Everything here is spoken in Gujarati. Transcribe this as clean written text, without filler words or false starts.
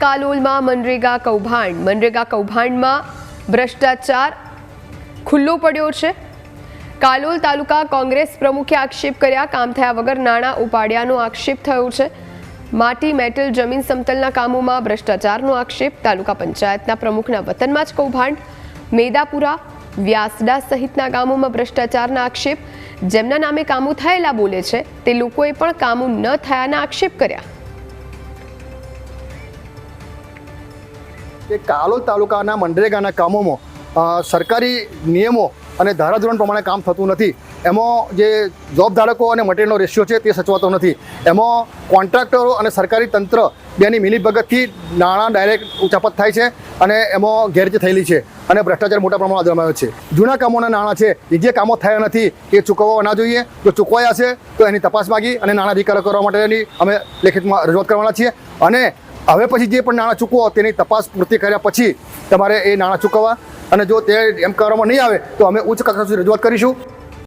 કાલોલમાં મનરેગા કૌભાંડમાં ભ્રષ્ટાચાર ખુલ્લો પડ્યો છે। કાલોલ તાલુકા કોંગ્રેસ પ્રમુખે આક્ષેપ કર્યા, કામ થયા વગર નાણાં ઉપાડ્યાનો આક્ષેપ થયો છે। માટી મેટલ જમીન સમતલના કામોમાં ભ્રષ્ટાચારનો આક્ષેપ। તાલુકા પંચાયતના પ્રમુખના વતનમાં જ કૌભાંડ। મેદાપુરા, વ્યાસડા સહિતના ગામોમાં ભ્રષ્ટાચારના આક્ષેપ। જેમના નામે કામો થયેલા બોલે છે તે લોકોએ પણ કામો ન થયાના આક્ષેપ કર્યા। કાલોલ તાલુકાના મનરેગાના કામોમાં સરકારી નિયમો અને ધારાધોરણ પ્રમાણે કામ થતું નથી। એમાં જે જોબ ધારકો અને મટીરિયલનો રેશિયો છે તે સચવાતો નથી। એમાં કોન્ટ્રાક્ટરો અને સરકારી તંત્ર બેની મિલીભગતથી નાણાં ડાયરેક્ટ ઉચાપત થાય છે અને એમાં ગેરરીતિ થયેલી છે અને ભ્રષ્ટાચાર મોટા પ્રમાણમાં આદરવામાં આવ્યો છે। જૂના કામોના નાણાં છે જે કામો થયા નથી એ ચૂકવવા ના જોઈએ। જો ચૂકવાયા છે તો એની તપાસ માગી અને નાણાં રિકવર કરવા માટેની અમે લેખિતમાં રજૂઆત કરવાના છીએ અને હવે પછી જે પણ નાણાં ચૂકવો તેની તપાસ પૂર્તિ કર્યા પછી તમારે એ નાણાં ચૂકવવા અને જો તે એમ કરવામાં નહીં આવે તો અમે ઉચ્ચ કક્ષા સુધી રજૂઆત કરીશું।